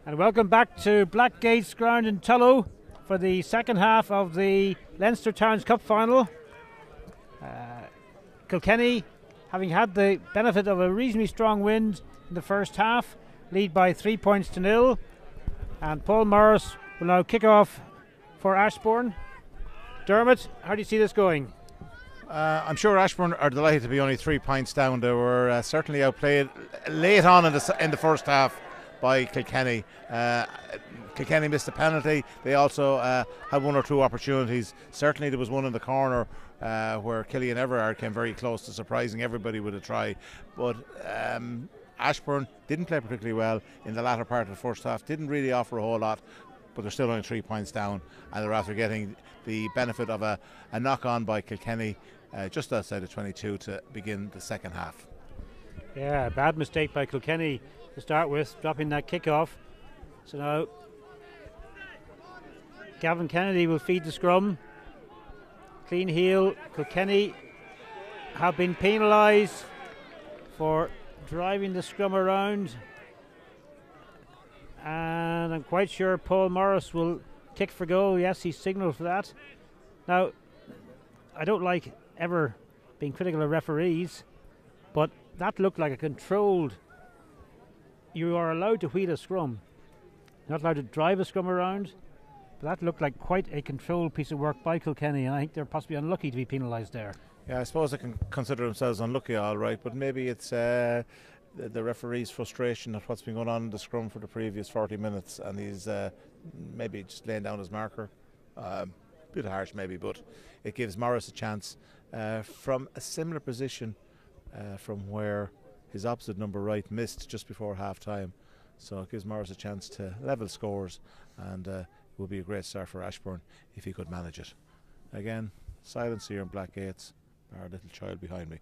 And welcome back to Blackgate's ground in Tullow for the second half of the Leinster Towns Cup final. Kilkenny, having had the benefit of a reasonably strong wind in the first half, lead by 3 points to 0. And Paul Morris will now kick off for Ashbourne. Dermot, how do you see this going? I'm sure Ashbourne are delighted to be only 3 points down. They were certainly outplayed late on in the first half by Kilkenny. Kilkenny missed a penalty. They also had one or two opportunities. Certainly there was one in the corner where Killian Everard came very close to surprising everybody with a try. But Ashbourne didn't play particularly well in the latter part of the first half, didn't really offer a whole lot, but they're still only 3 points down, and they're after getting the benefit of a knock-on by Kilkenny just outside of 22 to begin the second half. Yeah, bad mistake by Kilkenny to start with, dropping that kick-off. So now Gavin Kennedy will feed the scrum. Clean heel. Kilkenny have been penalised for driving the scrum around, and I'm quite sure Paul Morris will kick for goal. Yes, he signalled for that. Now, I don't like ever being critical of referees, but that looked like a controlled. You are allowed to wheel a scrum, not allowed to drive a scrum around, but that looked like quite a controlled piece of work by Kilkenny, and I think they're possibly unlucky to be penalised there. Yeah, I suppose they can consider themselves unlucky, all right, but maybe it's the referee's frustration at what's been going on in the scrum for the previous 40 minutes, and he's maybe just laying down his marker. Bit harsh maybe, but it gives Morris a chance from a similar position from where his opposite number right missed just before half time. So it gives Morris a chance to level scores, and it would be a great start for Ashbourne if he could manage it. Again, silence here in Blackgates. Our little child behind me.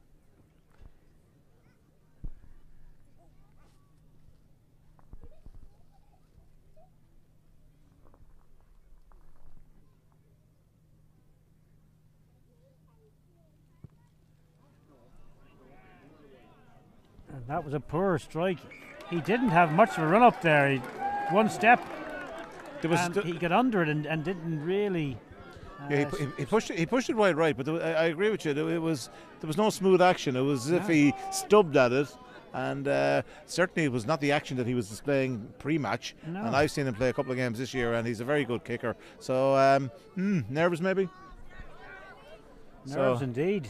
And that was a poor strike. He didn't have much of a run up there. One step, and he got under it and didn't really. Yeah, he pushed it wide right, but I agree with you. There was no smooth action. It was as if he stubbed at it, and certainly it was not the action that he was displaying pre-match. No. And I've seen him play a couple of games this year, and he's a very good kicker. So nervous maybe. Nerves indeed.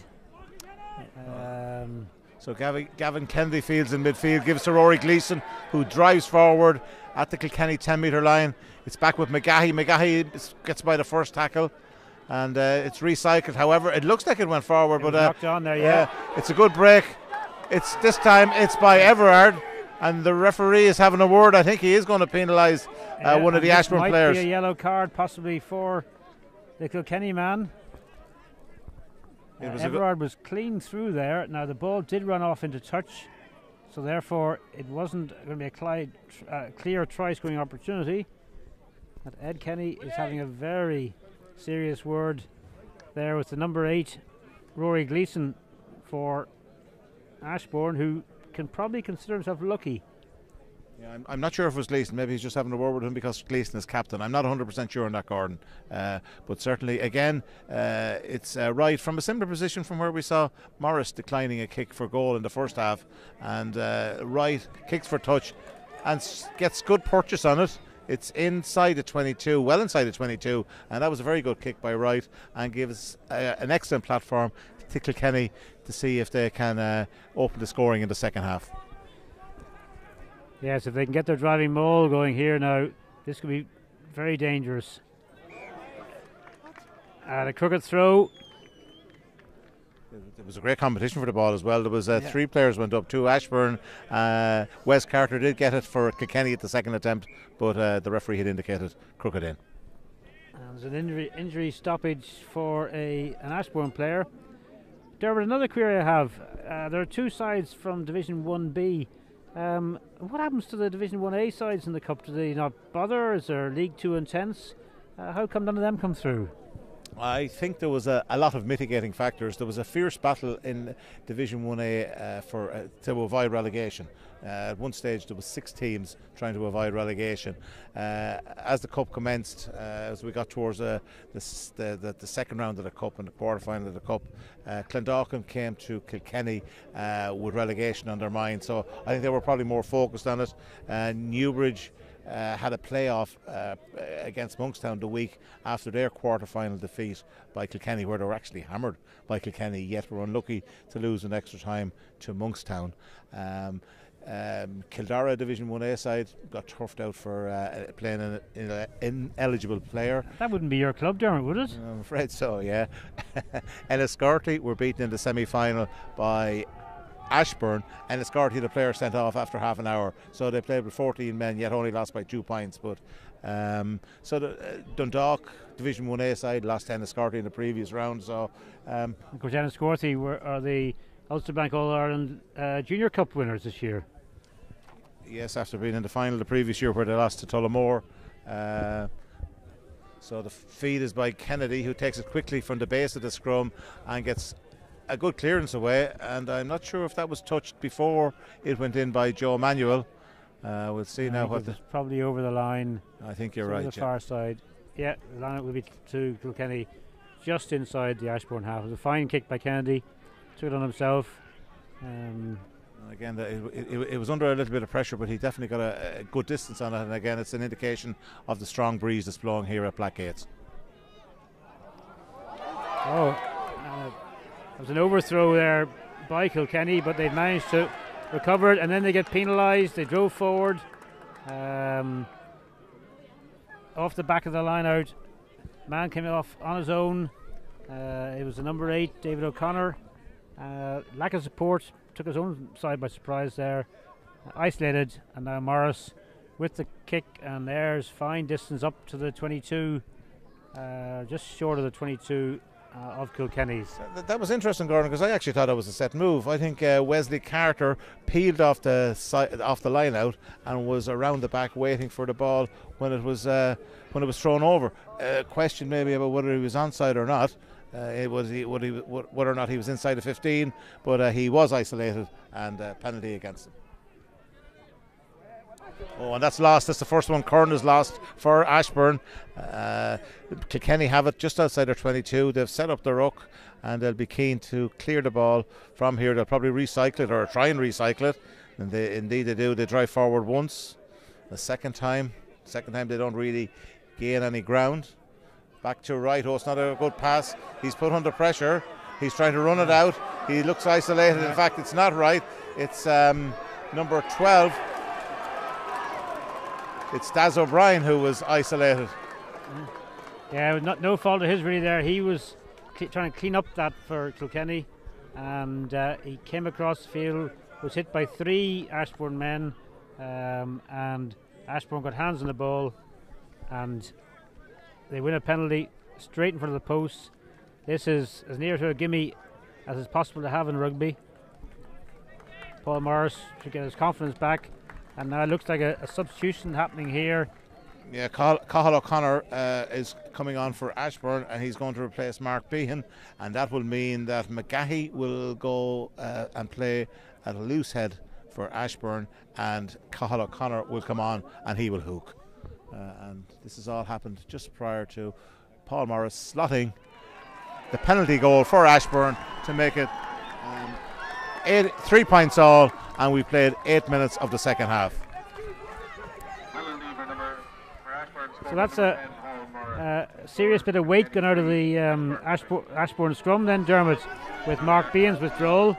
So Gavin Kennedy fields in midfield, gives to Rory Gleeson, who drives forward at the Kilkenny 10-metre line. It's back with McGahey. McGahey gets by the first tackle, and it's recycled. However, it looks like it went forward, but knocked on there, yeah. It's a good break. This time it's by Everard, and the referee is having a word. I think he is going to penalise one of the Ashbourne players. Might be a yellow card possibly for the Kilkenny man. Everard was clean through there. Now the ball did run off into touch, so therefore it wasn't going to be a clear try-scoring opportunity. But Ed Kenny is having a very serious word there with the number 8, Rory Gleeson, for Ashbourne, who can probably consider himself lucky. Yeah, I'm not sure if it was Gleeson. Maybe he's just having a word with him because Gleeson is captain. I'm not 100% sure on that, Gordon. But certainly, again, it's right from a similar position from where we saw Morris declining a kick for goal in the first half. And Wright kicks for touch and gets good purchase on it. It's inside the 22, well inside the 22. And that was a very good kick by Wright and gives an excellent platform to Kilkenny to see if they can open the scoring in the second half. Yes, if they can get their driving maul going here now, this could be very dangerous. And a crooked throw. It was a great competition for the ball as well. There was 3 players went up, 2 Ashbourne. Wes Carter did get it for Kilkenny at the second attempt, but the referee had indicated crooked in. And there's an injury stoppage for an Ashbourne player. Dermot, another query I have. There are 2 sides from Division 1B. What happens to the Division 1A sides in the Cup? Do they not bother? Is there League 2 intense? How come none of them come through? I think there was a lot of mitigating factors. There was a fierce battle in Division 1A to avoid relegation. At one stage there was 6 teams trying to avoid relegation. As the cup commenced, as we got towards the second round of the cup and the quarter final of the cup, Clondalkin came to Kilkenny with relegation on their mind. So I think they were probably more focused on it. Newbridge had a playoff against Monkstown the week after their quarter-final defeat by Kilkenny, where they were actually hammered by Kilkenny, yet were unlucky to lose in extra time to Monkstown. Kildare Division 1A side got turfed out for playing an ineligible player. That wouldn't be your club, Dermot, would it? I'm afraid so, yeah. Enniscorthy were beaten in the semi-final by Ashbourne, and Enniscorthy, the player, sent off after half an hour, so they played with 14 men, yet only lost by 2 points. But so the Dundalk Division 1A side lost to Enniscorthy in the previous round. So of course, Enniscorthy are the Ulster Bank All-Ireland Junior Cup winners this year. Yes, after being in the final the previous year where they lost to Tullamore. So the feed is by Kennedy, who takes it quickly from the base of the scrum and gets a good clearance away, and I'm not sure if that was touched before it went in by Joe Manuel. We'll see now what it's probably over the line. I think you're right. The far side. Yeah, the line will be to Kilkenny, just inside the Ashbourne half. It was a fine kick by Kennedy, took it on himself. Again, it was under a little bit of pressure, but he definitely got a good distance on it, and again, it's an indication of the strong breeze that's blowing here at Blackgates. There was an overthrow there by Kilkenny, but they've managed to recover it, and then they get penalised. They drove forward off the back of the line out. Man came off on his own. It was the number 8, David O'Connor. Lack of support took his own side by surprise there. Isolated, and now Morris with the kick, and there's fine distance up to the 22, just short of the 22 of Kilkenny's. That was interesting, Gordon, because I actually thought it was a set move. I think Wesley Carter peeled off the line out and was around the back waiting for the ball when it was thrown over. Question maybe about whether he was onside or not. Whether or not he was inside the 15, but he was isolated, and penalty against him. Oh, and that's lost. That's the first one. Corner's lost for Ashbourne. Kilkenny have it just outside their 22. They've set up the ruck, and they'll be keen to clear the ball from here. They'll probably recycle it or try and recycle it, and indeed they do. They drive forward once. The second time they don't really gain any ground. Back to right. Oh, it's not a good pass. He's put under pressure. He's trying to run it out. He looks isolated. In fact, it's not right. It's number 12. It's Daz O'Brien who was isolated. Yeah, no fault of his really there. He was trying to clean up that for Kilkenny, and he came across the field, was hit by 3 Ashbourne men, and Ashbourne got hands on the ball, and they win a penalty straight in front of the post. This is as near to a gimme as is possible to have in rugby. Paul Morris should get his confidence back, and now it looks like a substitution happening here. Yeah, Cathal O'Connor is coming on for Ashbourne, and he's going to replace Mark Behan, and that will mean that McGahey will go and play at a loose head for Ashbourne, and Cathal O'Connor will come on and he will hook. And this has all happened just prior to Paul Morris slotting the penalty goal for Ashbourne to make it 3 points all, and we played 8 minutes of the second half. So that's a serious bit of weight going out of the Ashbourne scrum then, Dermot, with Mark Behan's withdrawal.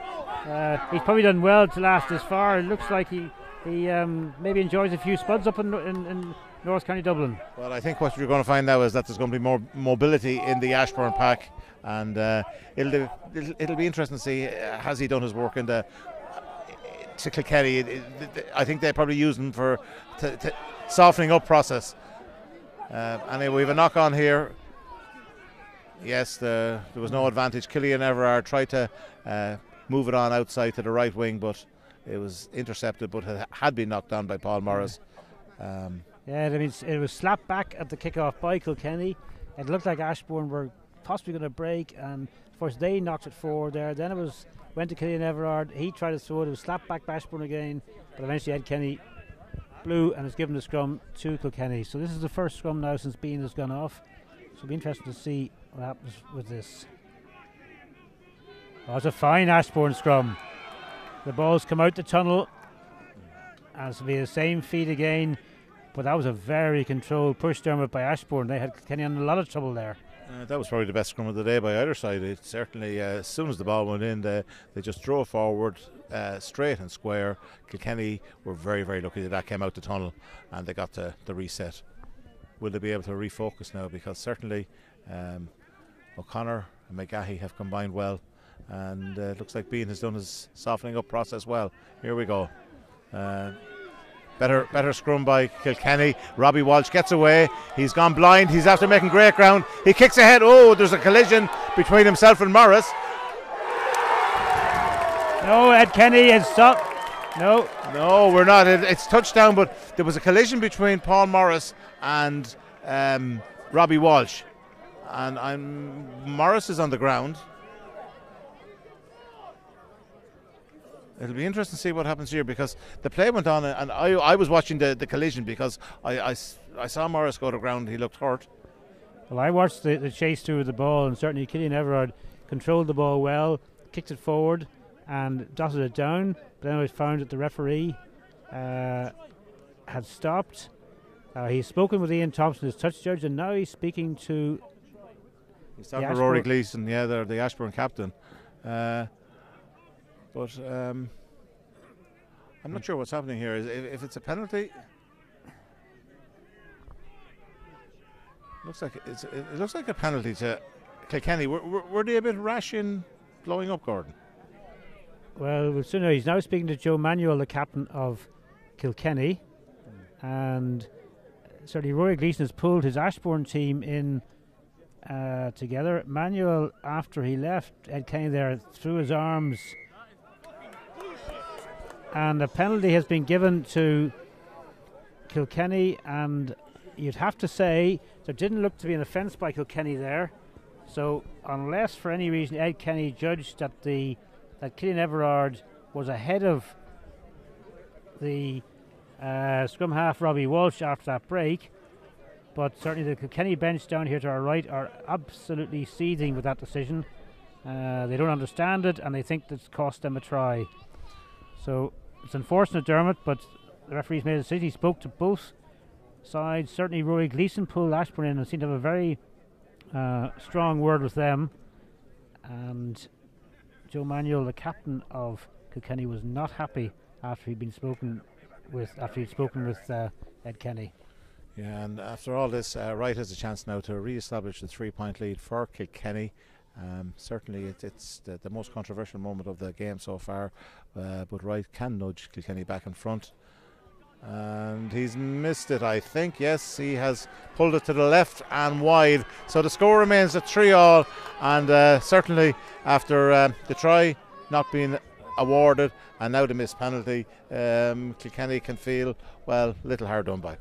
He's probably done well to last this far. It looks like he maybe enjoys a few spuds up in North County Dublin. Well, I think what you're going to find now is that there's going to be more mobility in the Ashbourne pack, and it'll be interesting to see has he done his work to Kilkenny. I think they probably use him for to softening up process. Anyway, we have a knock on here. Yes, there was no advantage. Killian Everard tried to move it on outside to the right wing, but it was intercepted, but it had been knocked on by Paul Morris. Yeah, I mean, it was slapped back at the kick-off by Kilkenny. It looked like Ashbourne were possibly going to break, and of course they knocked it forward there. Then went to Killian Everard. He tried to throw it. It was slapped back by Ashbourne again, but eventually Ed Kenny blew and has given the scrum to Kilkenny. So this is the first scrum now since Bean has gone off. So it'll be interesting to see what happens with this. Oh, it's a fine Ashbourne scrum. The ball's come out the tunnel, and it's will be the same feed again. But that was a very controlled push down by Ashbourne. They had Kilkenny in a lot of trouble there. That was probably the best scrum of the day by either side. It certainly, as soon as the ball went in, they just drove forward straight and square. Kilkenny were very, very lucky that came out the tunnel and they got the reset. Will they be able to refocus now? Because certainly O'Connor and McGahey have combined well, and it looks like Bean has done his softening up process well. Here we go. Better scrum by Kilkenny. Robbie Walsh gets away. He's gone blind. He's after making great ground. He kicks ahead. Oh, there's a collision between himself and Morris. No, Ed Kenny is stopped. No, we're not. It's touchdown, but there was a collision between Paul Morris and Robbie Walsh. And Morris is on the ground. It'll be interesting to see what happens here, because the play went on, and I was watching the collision because I saw Morris go to ground. He looked hurt. Well, I watched the chase through the ball, and certainly Killian Everard controlled the ball well, kicked it forward and dotted it down. But then I found that the referee had stopped. He's spoken with Ian Thompson, his touch judge, and now he's speaking to... He's talking to Rory Gleeson, they're the Ashbourne captain. But I'm not sure what's happening here. If it's a penalty, it looks like a penalty to Kilkenny. Were they a bit rash in blowing up, Gordon? Well, we'll soon know. He's now speaking to Joe Manuel, the captain of Kilkenny, and certainly Rory Gleeson has pulled his Ashbourne team in together. Manuel, after he left Ed Kenny there, threw his arms. And a penalty has been given to Kilkenny, and you'd have to say there didn't look to be an offence by Kilkenny there. So unless for any reason Ed Kenny judged that Killian Everard was ahead of the scrum half Robbie Walsh after that break, but certainly the Kilkenny bench down here to our right are absolutely seething with that decision. They don't understand it, and they think that's cost them a try. So it's unfortunate, Dermot, but the referee's made a decision. He spoke to both sides. Certainly Rory Gleeson pulled Ashbourne in and seemed to have a very strong word with them. And Joe Manuel, the captain of Kilkenny, was not happy after he'd spoken with Ed Kenny. Yeah, and after all this, Wright has a chance now to re-establish the 3-point lead for Kilkenny. Certainly it's the most controversial moment of the game so far, but Wright can nudge Kilkenny back in front, and he's missed it, I think. Yes, he has pulled it to the left and wide, so the score remains at 3-3, and certainly after the try not being awarded and now the missed penalty, Kilkenny can feel, well, a little hard done by.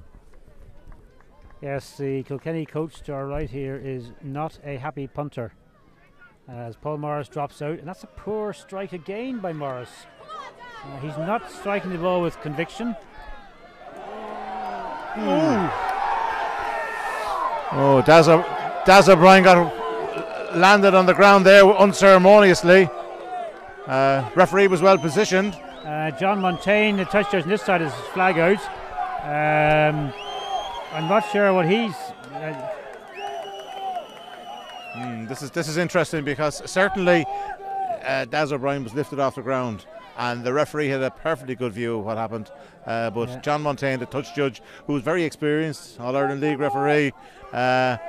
Yes, the Kilkenny coach to our right here is not a happy punter, as Paul Morris drops out, and that's a poor strike again by Morris. He's not striking the ball with conviction. Oh, Daz O'Brien landed on the ground there unceremoniously. Referee was well positioned. John Montaigne, the touch judge on this side, is flag out. I'm not sure what he's... This is interesting, because certainly Daz O'Brien was lifted off the ground and the referee had a perfectly good view of what happened, but John Montaigne, the touch judge, who was very experienced, All-Ireland League referee, and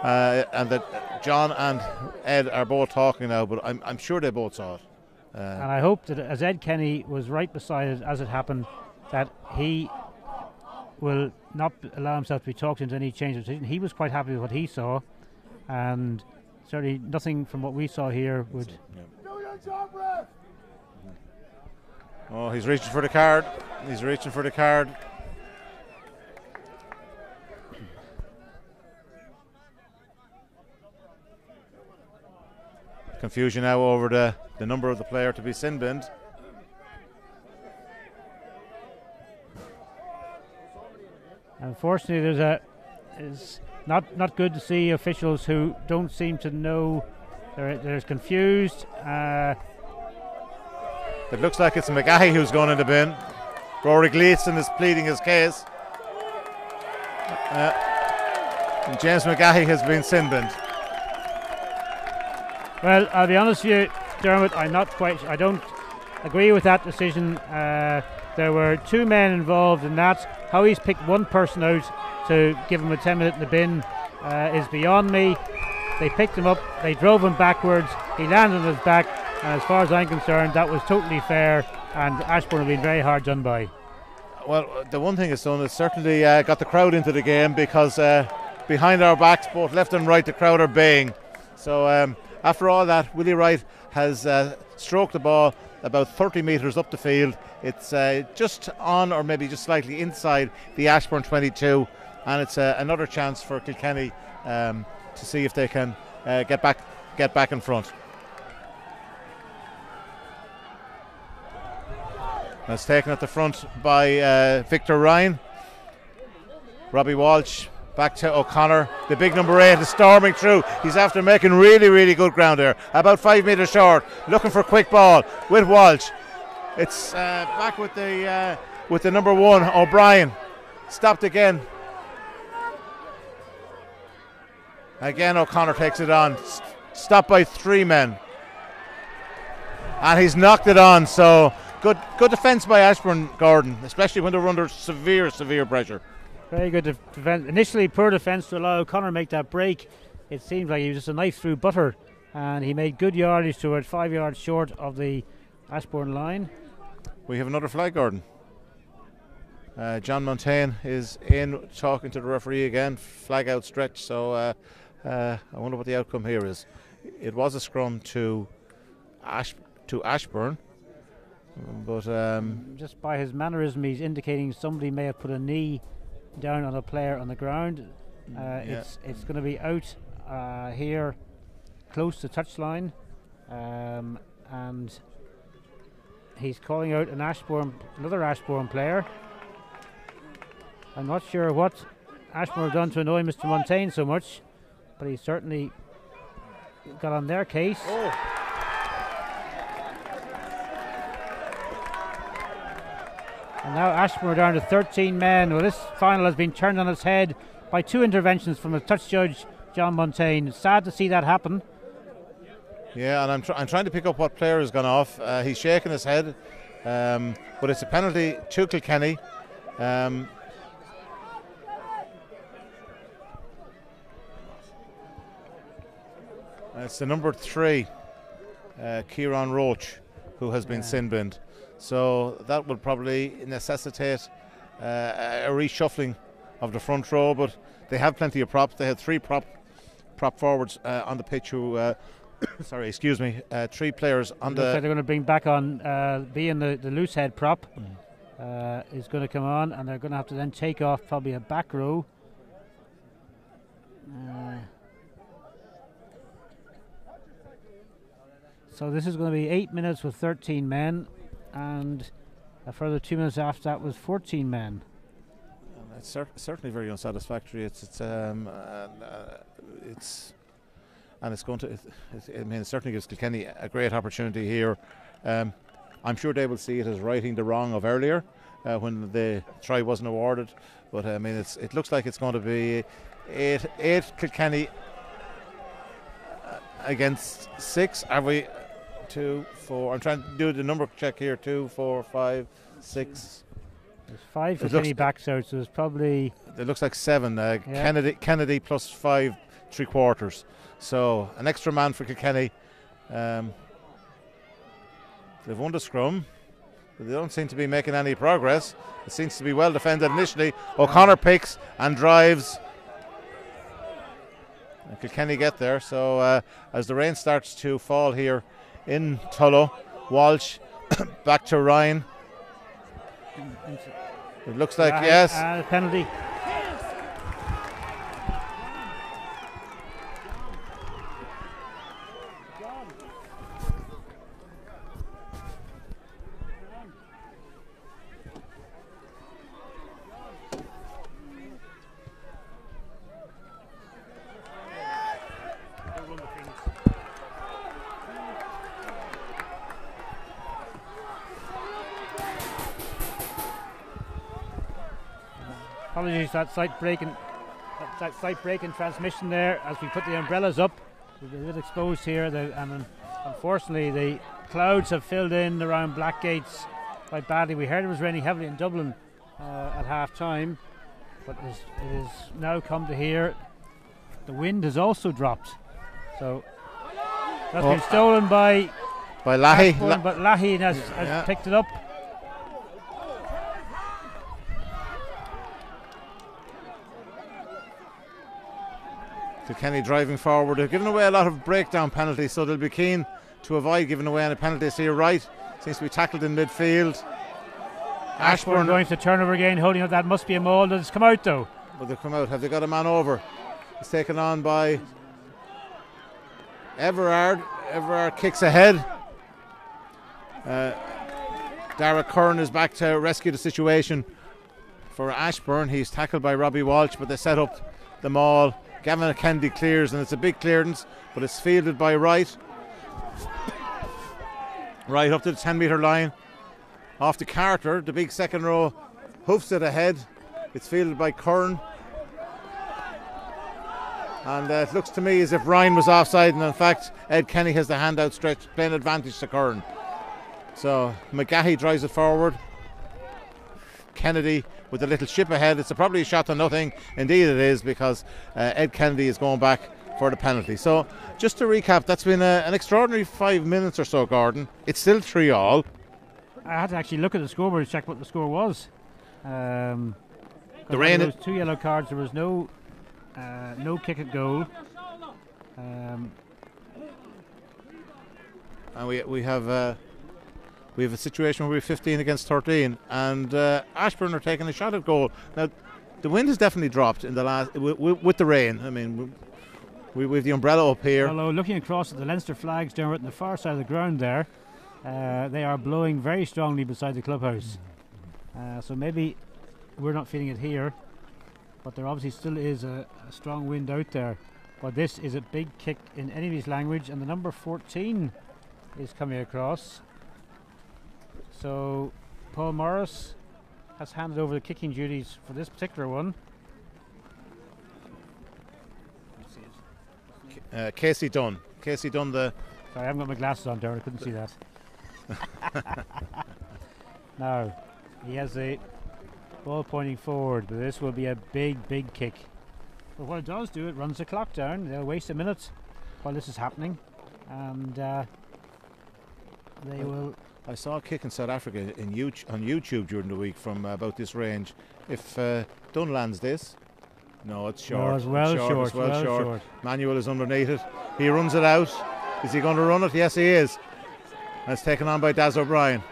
that John and Ed are both talking now, but I'm sure they both saw it. And I hope that as Ed Kenny was right beside it as it happened, that he will not allow himself to be talked into any change of decision. He was quite happy with what he saw, and certainly nothing from what we saw here would... Oh, he's reaching for the card. He's reaching for the card. Confusion now over the number of the player to be sin binned. Unfortunately, it's not good to see officials who don't seem to know. They're confused. It looks like it's McGahey who's going in the bin. Rory Gleeson is pleading his case. And James McGahey has been sin binned. Well, I'll be honest with you, Dermot, I don't agree with that decision. There were 2 men involved in that. How he's picked one person out to give him a 10-minute in the bin is beyond me. They picked him up, they drove him backwards, he landed on his back, and as far as I'm concerned, that was totally fair, and Ashbourne have been very hard done by. Well, the one thing it's done is certainly got the crowd into the game, because behind our backs, both left and right, the crowd are baying. So after all that, Willie Wright has stroked the ball about 30 metres up the field. It's just on, or maybe just slightly inside the Ashbourne 22, and it's another chance for Kilkenny to see if they can get back in front. That's taken at the front by Victor Ryan. Robbie Walsh back to O'Connor. The big number 8 is storming through. He's after making really, really good ground there. About 5 metres short, looking for a quick ball with Walsh. It's back with the number 1, O'Brien. Stopped again. Again, O'Connor takes it on. Stopped by 3 men. And he's knocked it on, so good defence by Ashbourne, Gordon, especially when they're under severe pressure. Very good defence. Initially poor defence to allow O'Connor make that break. It seemed like he was just a knife through butter, and he made good yardage to it, 5 yards short of the Ashbourne line. We have another flag, Gordon. John Montaigne is in talking to the referee again, flag outstretched, so I wonder what the outcome here is. It was a scrum to Ashbourne, but just by his mannerism, he's indicating somebody may have put a knee down on a player on the ground. It's going to be out here, close to touchline, and he's calling out another Ashbourne player. I'm not sure what Ashbourne have done to annoy Mr. Montaigne so much, but he certainly got on their case. Oh. And now Ashbourne are down to 13 men. Well, this final has been turned on its head by 2 interventions from the touch judge, John Montaigne. Sad to see that happen. Yeah, and I'm trying to pick up what player has gone off. He's shaking his head, but it's a penalty to Kilkenny. It's the number 3, Kieran Roach, who has been sin binned. So that will probably necessitate a reshuffling of the front row, but they have plenty of props. They had 3 prop forwards on the pitch who, 3 players on the... Looks like they're going to bring back on, being the loose head prop is going to come on, and they're going to have to then take off probably a back row. So this is going to be 8 minutes with 13 men, and a further 2 minutes after that was 14 men. It's certainly very unsatisfactory. It's going to. It certainly gives Kilkenny a great opportunity here. I'm sure they will see it as righting the wrong of earlier when the try wasn't awarded. But it looks like it's going to be 8 Kilkenny against 6. Are we? 2, 4. I'm trying to do the number check here. 2, 4, 5, 6. There's 5 Kilkenny backs out, so there's probably... It looks like 7. Kennedy plus 5 3/4. So an extra man for Kilkenny. They've won the scrum, but they don't seem to be making any progress. It seems to be well defended initially. O'Connor picks and drives. And Kilkenny get there. So as the rain starts to fall here in Tullow, Walsh back to Ryan. It looks like yes. Penalty. Apologies for that slight break in transmission there as we put the umbrellas up. We're a bit exposed here, and unfortunately the clouds have filled in around Blackgates quite badly. We heard it was raining heavily in Dublin at half time, but it has now come to here. The wind has also dropped, so that's been stolen by Lahey. But Lahey has picked it up. Kilkenny driving forward. They've given away a lot of breakdown penalties, so they'll be keen to avoid giving away any penalties here. Right, seems to be tackled in midfield. Ashbourne going to turnover again, holding up. That must be a maul. Does it come out though? Will they come out? Have they got a man over? It's taken on by Everard. Everard kicks ahead. Derek Curran is back to rescue the situation for Ashbourne. He's tackled by Robbie Walsh, but they set up the maul. Gavin Kennedy clears, and it's a big clearance, but it's fielded by Wright. Right up to the 10-metre line. Off to Carter, the big second row hoofs it ahead. It's fielded by Curran. And it looks to me as if Ryan was offside, and in fact Ed Kenny has the hand outstretched, playing advantage to Curran. So McGahey drives it forward. Kennedy with a little ship ahead. It's probably a shot to nothing. Indeed it is, because Ed Kennedy is going back for the penalty. So just to recap, that's been an extraordinary 5 minutes or so, Gordon. It's still 3-all. I had to actually look at the scoreboard to check what the score was. The rain. There was 2 yellow cards. There was no kick at goal. And we have a situation where we're 15 against 13, and Ashbourne are taking a shot at goal. Now, the wind has definitely dropped in the last with the rain. I mean, we've the umbrella up here. Although looking across at the Leinster flags down at the far side of the ground there, they are blowing very strongly beside the clubhouse. So maybe we're not feeling it here, but there obviously still is a strong wind out there. But this is a big kick in anybody's language, and the number 14 is coming across. So Paul Morris has handed over the kicking duties for this particular one. Casey Dunn. Casey Dunn, Sorry, I haven't got my glasses on, Darren. I couldn't see that. Now, he has the ball pointing forward, but this will be a big, big kick. But what it does do, it runs the clock down. They'll waste a minute while this is happening, and they will. I saw a kick in South Africa on YouTube during the week from about this range. If Dunn lands this, no, it's short. No, it's well short. Manuel is underneath it. He runs it out. Is he going to run it? Yes, he is. And it's taken on by Daz O'Brien.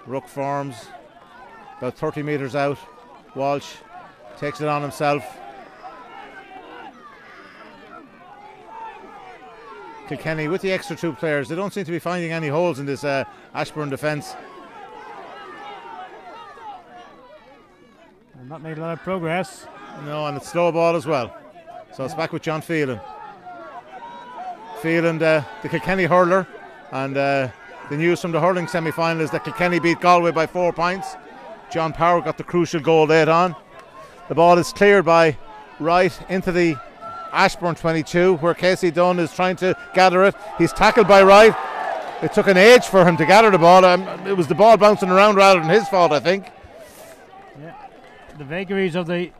Ruck forms about 30 metres out. Walsh takes it on himself. Kilkenny with the extra 2 players. They don't seem to be finding any holes in this Ashbourne defence. And not made a lot of progress. No, and it's slow ball as well. So it's back with John Phelan. Phelan, the Kilkenny hurler, and the news from the hurling semi-final is that Kilkenny beat Galway by 4 points. John Power got the crucial goal late on. The ball is cleared by Wright into the Ashbourne 22, where Casey Dunn is trying to gather it. He's tackled by Wright. It took an age for him to gather the ball. It was the ball bouncing around rather than his fault, I think. Yeah, the vagaries of the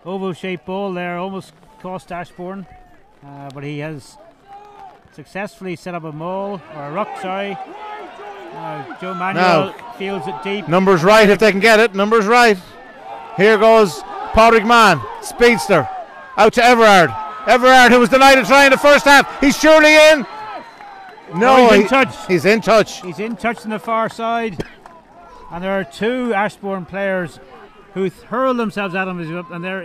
oval-shaped ball there almost cost Ashbourne, but he has successfully set up a maul, or a ruck, sorry. Joe Manuel fields it deep. Numbers right if they can get it. Numbers right. Here goes Padraig Mann, speedster, out to Everard. Everard, who was denied a try in the first half. He's surely in. No, he's in touch. He's in touch. He's in touch on the far side. And there are 2 Ashbourne players who hurl themselves at him as he's up, and they're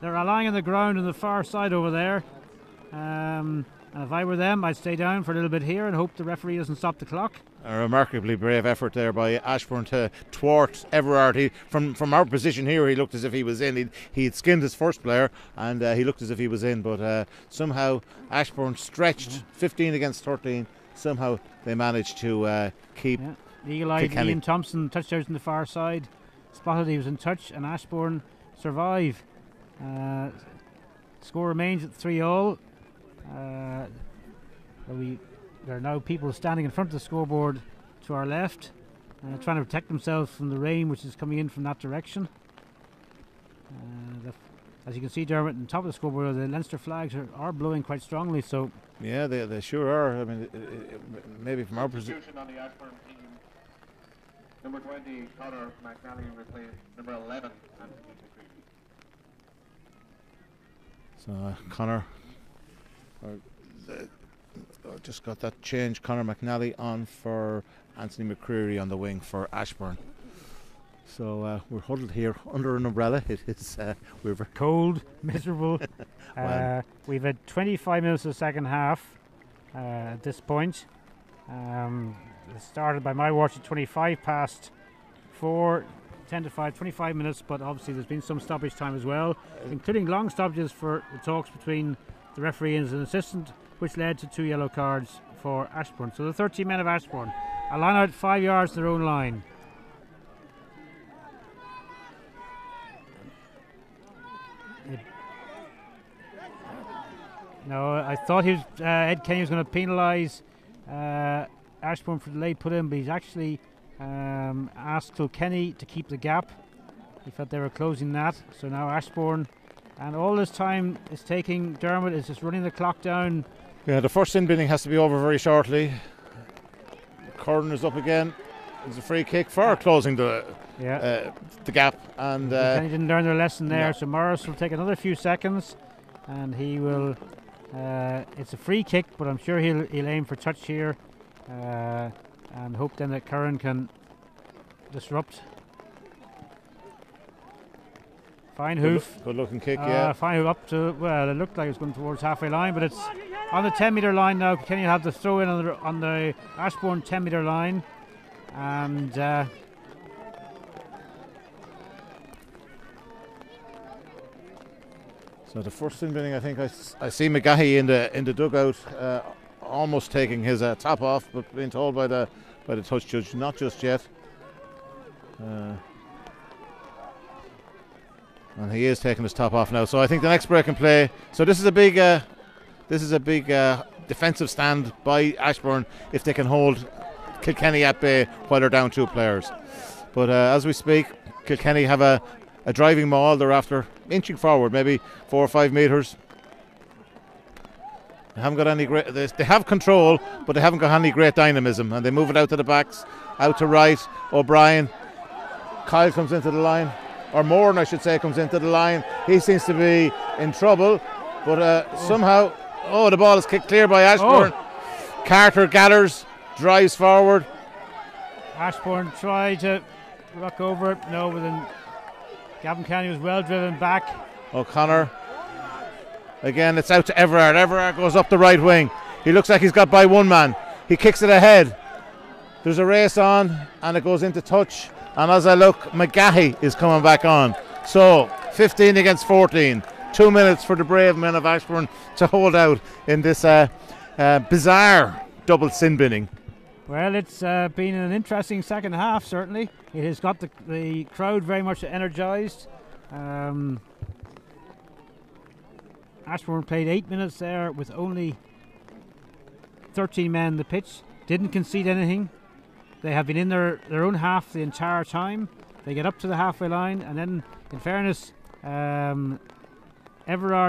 lying on the ground on the far side over there. And if I were them, I'd stay down for a little bit here and hope the referee doesn't stop the clock. A remarkably brave effort there by Ashbourne to thwart Everard. From our position here, he looked as if he was in. He'd skinned his first player, and he looked as if he was in. But somehow Ashbourne stretched 15 against 13. Somehow they managed to keep. Eagle-eyed Ian Thompson, touchdowns on the far side. spotted he was in touch, and Ashbourne survive. Score remains at 3-all. There are now people standing in front of the scoreboard to our left, trying to protect themselves from the rain which is coming in from that direction. As you can see, Dermot, on top of the scoreboard, the Leinster flags are blowing quite strongly. So yeah, they sure are. I mean, maybe from our position. On the Ashbourne team, number 20, Conor McNally, replaced number 11, Anthony McCreary. So Conor, just got that change. Conor McNally on for Anthony McCreary on the wing for Ashbourne. So we're huddled here under an umbrella. It is we're very cold, miserable. We've had 25 minutes of the second half at this point. It started by my watch at 25 past 4, 10 to 5, 25 minutes, but obviously there's been some stoppage time as well, including long stoppages for the talks between the referee and an assistant, which led to 2 yellow cards for Ashbourne. So the 13 men of Ashbourne are line out 5 yards to their own line. No, I thought Ed Kenny was going to penalise Ashbourne for the late put in, but he's actually asked Kilkenny to keep the gap. He felt they were closing that, so now Ashbourne, and all this time is taking, Dermot is just running the clock down. Yeah, the first sin binning has to be over very shortly. Curran is up again. It's a free kick for closing the gap, and Kilkenny didn't learn their lesson there, so Morris will take another few seconds, and he will. It's a free kick, but I'm sure he'll aim for touch here, and hope then that Curran can disrupt. Fine hoof. Good looking kick, yeah. Fine hoof up to, well, it looked like it was going towards halfway line, but it's on the 10 metre line now. Can you have the throw in on the Ashbourne 10 metre line? And so the first sin binning, I think I see McGahey in the dugout, almost taking his top off, but being told by the touch judge not just yet. And he is taking his top off now. So I think the next break in play. So this is a big defensive stand by Ashbourne if they can hold Kilkenny at bay while they're down 2 players. But as we speak, Kilkenny have a driving maul. They're after inching forward, maybe 4 or 5 metres. They haven't got any great. They have control, but they haven't got any great dynamism, and they move it out to the backs, out to right. O'Brien, Kyle comes into the line, or Moran, I should say, comes into the line. He seems to be in trouble, but somehow, the ball is kicked clear by Ashbourne. Carter gathers, drives forward. Ashbourne tried to rock over it. No, but then Gavin County was well driven back. O'Connor. Again, it's out to Everard. Everard goes up the right wing. He looks like he's got by one man. He kicks it ahead. There's a race on, and it goes into touch. And as I look, McGahey is coming back on. So, 15 against 14. 2 minutes for the brave men of Ashbourne to hold out in this bizarre double sin binning. Well, it's been an interesting second half, certainly. It has got the crowd very much energised. Ashbourne played 8 minutes there with only 13 men on the pitch. Didn't concede anything. They have been in their own half the entire time. They get up to the halfway line, and then, in fairness, Everard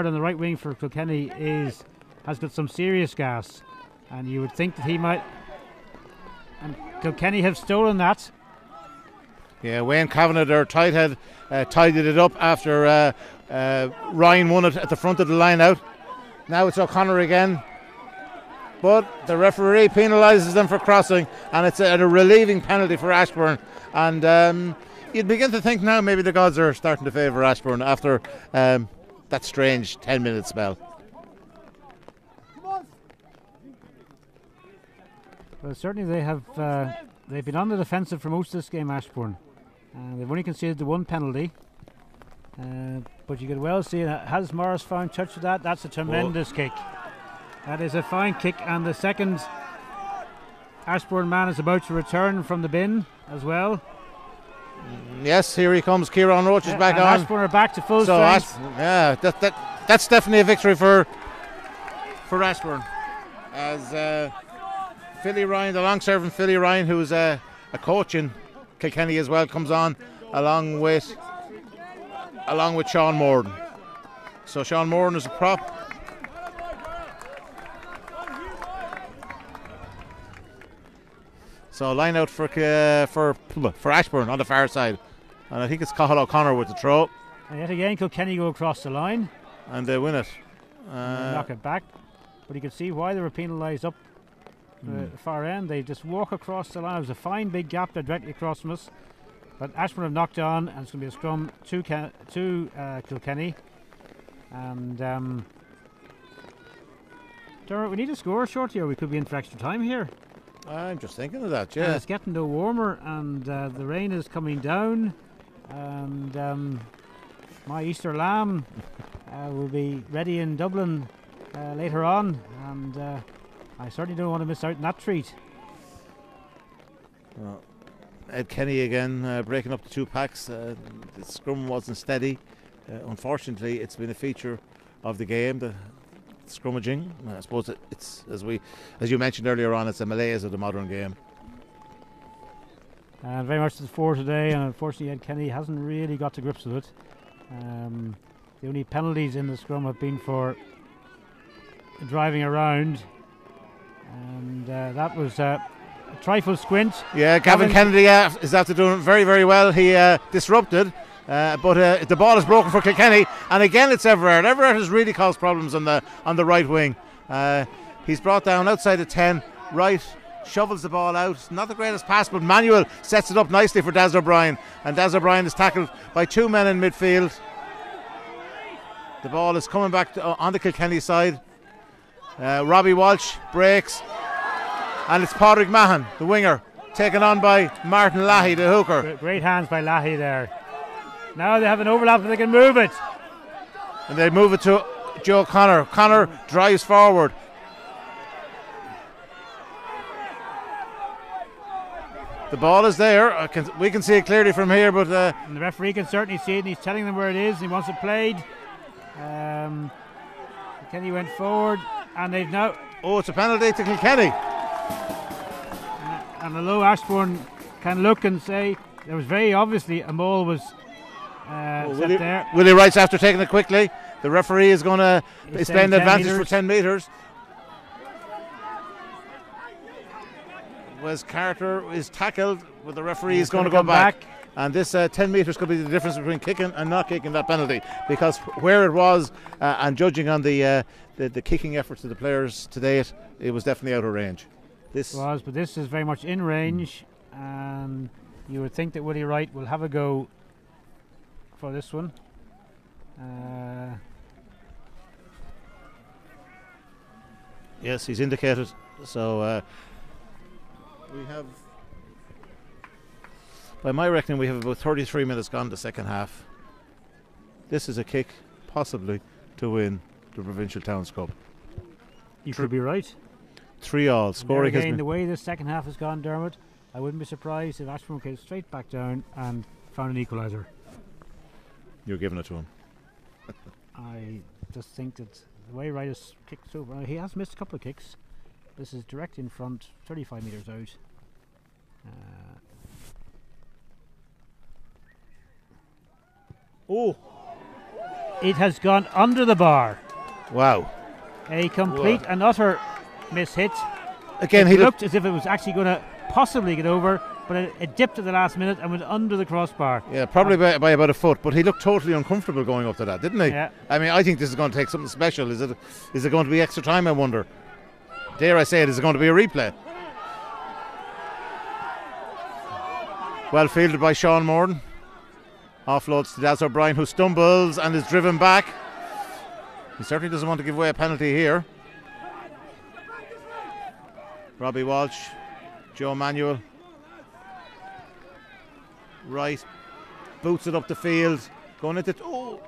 on the right wing for Kilkenny has got some serious gas, and you would think that he might. And Kilkenny have stolen that. Yeah, Wayne Kavanagh, their tight head, tidied it up after Ryan won it at the front of the line out. Now it's O'Connor again. But the referee penalises them for crossing, and it's a relieving penalty for Ashbourne. And you'd begin to think now maybe the gods are starting to favour Ashbourne after that strange 10-minute spell. Well, certainly they have. They've been on the defensive for most of this game, Ashbourne. They've only conceded the 1 penalty. But you could well see, has Morris found touch of that? That's a tremendous kick. That is a fine kick, and the second Ashbourne man is about to return from the bin as well. Yes, here he comes. Kieran Roach is back on. Ashbourne are back to full So strength. that's definitely a victory for Ashbourne. As Philly Ryan, the long-serving Philly Ryan, who's a coach in Kilkenny as well, comes on along with Sean Morden. So Sean Morden is a prop. So line out for Ashbourne on the far side, and I think it's Cathal O'Connor with the throw. And yet again, Kilkenny go across the line And they win it. and knock it back. But you can see why they were penalised up the far end. They just walk across the line. It was a fine big gap there directly across from us. But Ashbourne have knocked on, and it's going to be a scrum to Kilkenny. And Dermot, we need a score shortly, or we could be in for extra time here. I'm just thinking of that, And yeah. it's getting no warmer, and the rain is coming down, and my Easter lamb will be ready in Dublin later on, and I certainly don't want to miss out on that treat. Well, Ed Kenny again breaking up the two packs. The scrum wasn't steady. Unfortunately, it's been a feature of the game, the scrummaging. I suppose it's as you mentioned earlier on, it's a malaise of the modern game. And very much to the fore today, and unfortunately Ed Kenny hasn't really got to grips with it. The only penalties in the scrum have been for driving around, and that was a trifle squint. Yeah, Gavin Kennedy is after doing very, very well. He disrupted, but the ball is broken for Kilkenny, and again it's Everard. Everard has really caused problems on the right wing. He's brought down outside the 10, right, shovels the ball out. Not the greatest pass, but Manuel sets it up nicely for Daz O'Brien, and Daz O'Brien is tackled by two men in midfield. The ball is coming back on the Kilkenny side. Robbie Walsh breaks, and it's Padraig Mahan, the winger, taken on by Martin Lahey, the hooker. Great hands by Lahey there. Now they have an overlap and they can move it. And they move it to Joe Connor. Connor drives forward. The ball is there. We can see it clearly from here, but and the referee can certainly see it, and he's telling them where it is, and he wants it played. Kilkenny went forward, and they've now... Oh, it's a penalty to Kilkenny. And although Ashbourne can look and say there was very obviously a maul was set there. Willie Wright's after taking it quickly. The referee is going to explain the advantage for 10 metres. Wes Carter is tackled, but the referee is going to go back. And this 10 metres could be the difference between kicking and not kicking that penalty, because where it was, and judging on the kicking efforts of the players to date, it was definitely out of range. But this is very much in range, and you would think that Willie Wright will have a go for this one. Yes, he's indicated. So we have, by my reckoning, we have about 33 minutes gone the second half. This is a kick, possibly, to win the Provincial Towns Cup. You could be right. 3-3 scoring. Again, the way this second half has gone, Dermot, I wouldn't be surprised if Ashbourne came straight back down and found an equaliser. You're giving it to him. I just think that the way Wright has kicked so far, he has missed a couple of kicks. This is direct in front, 35 metres out. It has gone under the bar. Wow. A complete and utter mishit. Again, it he looked as if it was actually going to possibly get over, but it dipped at the last minute and went under the crossbar. Yeah, probably by about a foot, but he looked totally uncomfortable going up to that, didn't he? Yeah. I mean, I think this is going to take something special. Is it going to be extra time, I wonder? Dare I say it, is it going to be a replay? Well fielded by Sean Morden. Offloads to Daz O'Brien, who stumbles and is driven back. He certainly doesn't want to give away a penalty here. Robbie Walsh, Joe Manuel. Right, boots it up the field, going into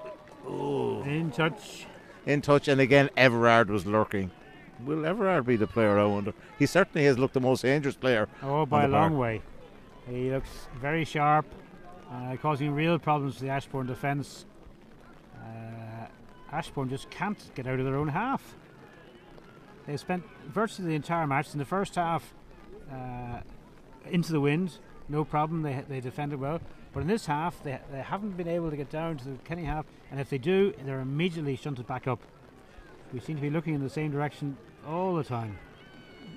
in touch, and again Everard was lurking. Will Everard be the player, I wonder? He certainly has looked the most dangerous player. Oh, by a long way. He looks very sharp, causing real problems for the Ashbourne defence. Ashbourne just can't get out of their own half. They spent virtually the entire match in the first half into the wind, no problem, they defended well. But in this half, they haven't been able to get down to the Kilkenny half, and if they do, they're immediately shunted back up. We seem to be looking in the same direction all the time.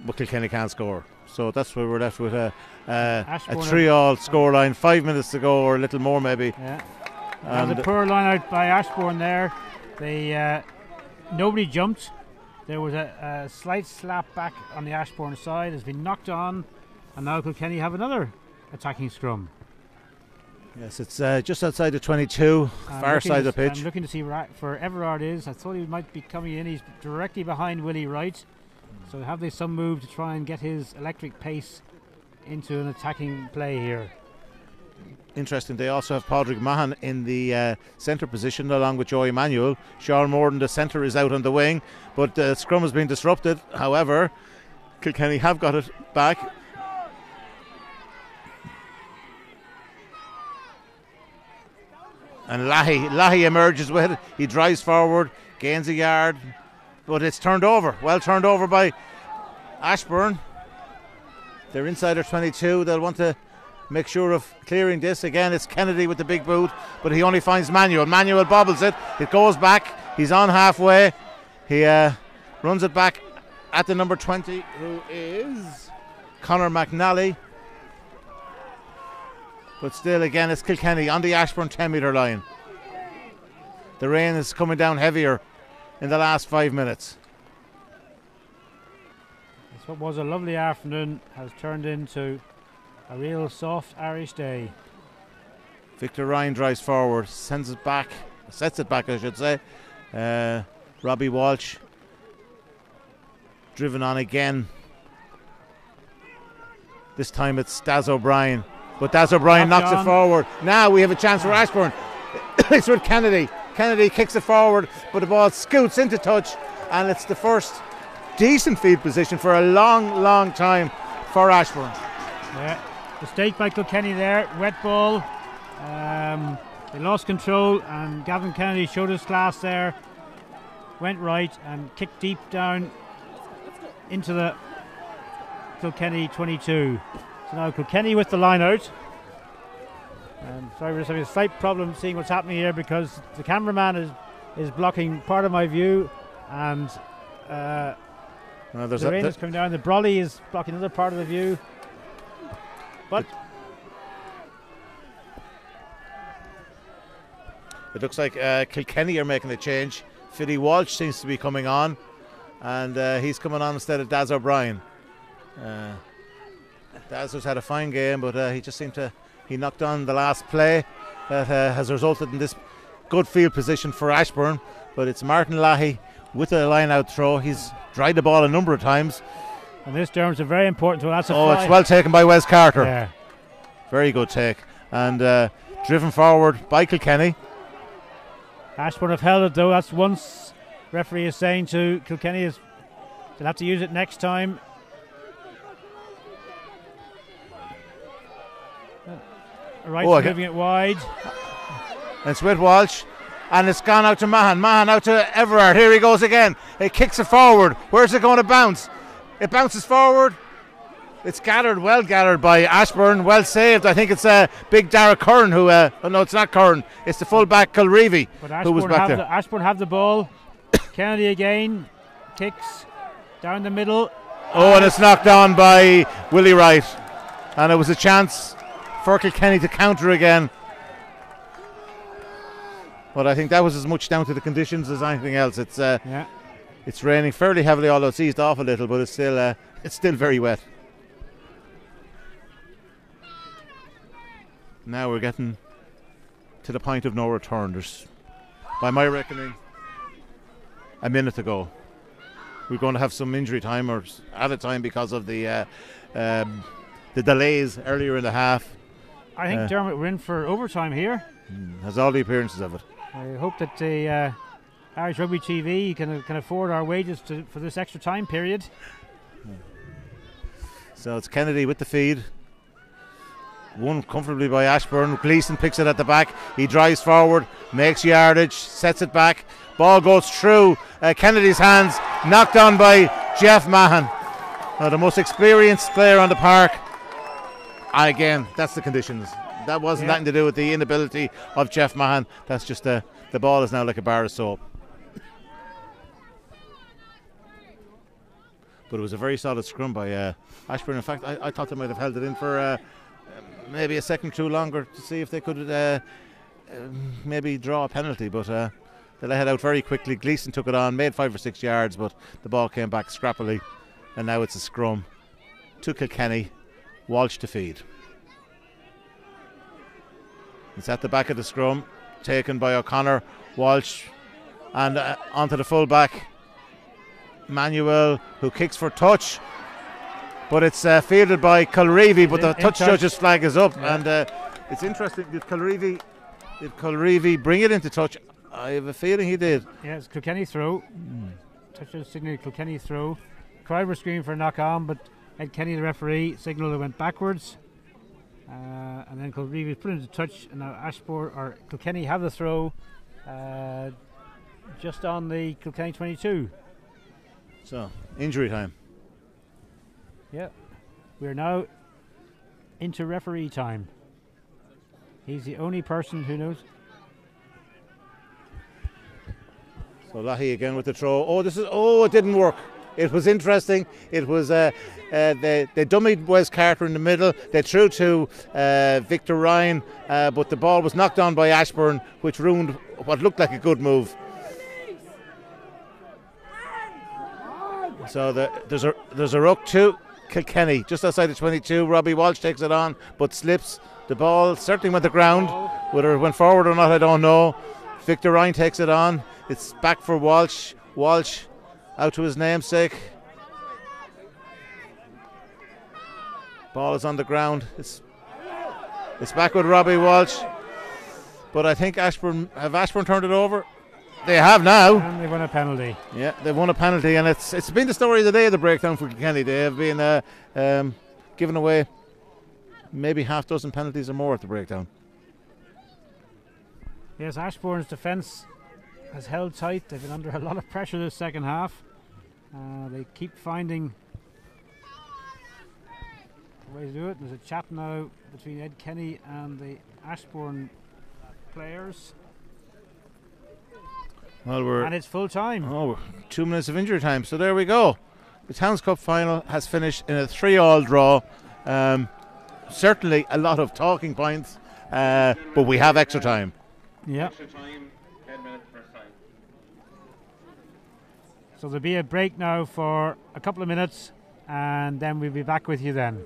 But Kilkenny can't score. So that's where we're left with a 3-3 scoreline, 5 minutes to go, or a little more maybe. Yeah. And the poor line out by Ashbourne there. They nobody jumped. There was a slight slap back on the Ashbourne side. Has been knocked on, and now Kilkenny have another attacking scrum. Yes, it's just outside the 22, far side of the pitch. I'm looking to see for Everard is. I thought he might be coming in. He's directly behind Willie Wright. So have they some move to try and get his electric pace into an attacking play here? Interesting, they also have Padraig Mahan in the centre position along with Joey Manuel. Sean Morden, the centre, is out on the wing, but the scrum has been disrupted. However, Kilkenny have got it back. And Lahey emerges with it. He drives forward, gains a yard, but it's turned over. Well turned over by Ashbourne. They're inside their 22. They'll want to make sure of clearing this. Again, it's Kennedy with the big boot, but he only finds Manuel. Manuel bobbles it. It goes back. He's on halfway. He runs it back at the number 20, who is Conor McNally. But still, again, it's Kilkenny on the Ashbourne 10-metre line. The rain is coming down heavier in the last 5 minutes. This what was a lovely afternoon has turned into a real soft Irish day. Victor Ryan drives forward, sets it back, I should say. Robbie Walsh driven on again. This time it's Daz O'Brien. But Daz O'Brien knocks it forward. Now we have a chance for Ashbourne. It's with Kennedy. Kennedy kicks it forward, but the ball scoots into touch, and it's the first decent field position for a long time for Ashbourne. Yeah, mistake by Kilkenny there. Wet ball. They lost control, and Gavin Kennedy showed his class there. Went right and kicked deep down into the Kilkenny 22. So now Kilkenny with the line out. Sorry, we're just having a slight problem seeing what's happening here because the cameraman is blocking part of my view, and the rain is coming down. The brolly is blocking another part of the view. But it looks like Kilkenny are making a change. Philly Walsh seems to be coming on, and he's coming on instead of Daz O'Brien. Daz has had a fine game, but he knocked on the last play that has resulted in this good field position for Ashbourne. But it's Martin Lahey with a line out throw. He's dried the ball a number of times. And this Dermot's a very important one. That's a fly. It's well taken by Wes Carter. Yeah. Very good take. And driven forward by Kilkenny. Ashbourne have held it though. That's once referee is saying to Kilkenny is they'll have to use it next time. Right, moving it wide. And it's with Walsh, and it's gone out to Mahan. Mahan out to Everard. Here he goes again. He kicks it forward. Where's it going to bounce? It bounces forward. It's well gathered by Ashbourne. Well saved. I think it's big Dara Curran who. No, it's not Curran. It's the fullback Kilreevy who was back there. Ashbourne have the ball. Kennedy again kicks down the middle. And it's knocked on by Willie Wright, and it was a chance for Kilkenny to counter again. But I think that was as much down to the conditions as anything else. It's raining fairly heavily, although it's eased off a little, but it's still very wet. Now we're getting to the point of no return. There's, by my reckoning, a minute to go. We're going to have some injury time or added time because of the delays earlier in the half. I think Dermot we're in for overtime here. Has all the appearances of it. I hope that the Irish Rugby TV can afford our wages for this extra time period. So it's Kennedy with the feed. won comfortably by Ashbourne. Gleeson picks it at the back. He drives forward, makes yardage, sets it back. Ball goes through Kennedy's hands, knocked on by Jeff Mahan. The most experienced player on the park. Again, that's the conditions. That wasn't nothing to do with the inability of Jeff Mahan. That's just the ball is now like a bar of soap. But it was a very solid scrum by Ashbourne. In fact, I thought they might have held it in for maybe a second or two longer to see if they could maybe draw a penalty. But they let it out very quickly. Gleeson took it on, made 5 or 6 yards, but the ball came back scrappily. And now it's a scrum to Kilkenny. Walsh to feed. It's at the back of the scrum, taken by O'Connor. Walsh and onto the full-back Manuel, who kicks for touch, but it's fielded by Colreevy, but the touch judge's flag is up. And it's interesting, did Colreevy bring it into touch? I have a feeling he did. Yeah, it's Kilkenny throw. Touch judge signal Kilkenny throw. Crowd were screaming for a knock on, but Ed Kenny, the referee, signalled it went backwards. And then Colreevy put into touch, and now Ashbourne or Kilkenny have the throw just on the Kilkenny 22. So, injury time. Yeah, we're now into referee time. He's the only person who knows. So Lahey again with the throw. It didn't work. It was interesting. It was they dummied Wes Carter in the middle. They threw to Victor Ryan, but the ball was knocked on by Ashbourne, which ruined what looked like a good move. So there's a ruck to Kilkenny just outside the 22. Robbie Walsh takes it on, but slips. The ball certainly went to ground. Whether it went forward or not, I don't know. Victor Ryan takes it on. It's back for Walsh. Walsh out to his namesake. Ball is on the ground. It's back with Robbie Walsh. But I think Ashbourne turned it over? They have now. And they won a penalty. Yeah, they've won a penalty, and it's been the story of the day of the breakdown for Kilkenny. They have been giving away maybe half dozen penalties or more at the breakdown. Yes, Ashbourne's defence has held tight. They've been under a lot of pressure this second half. They keep finding a way to do it. There's a chat now between Ed Kenny and the Ashbourne players. And it's full time. 2 minutes of injury time. So there we go. The Towns Cup final has finished in a 3-3 draw. Certainly a lot of talking points, but we have extra time. Yeah. Extra time, 10 minutes first time. So there'll be a break now for a couple of minutes, and then we'll be back with you then.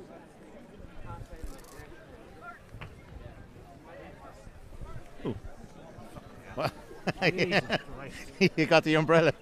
You got the umbrella.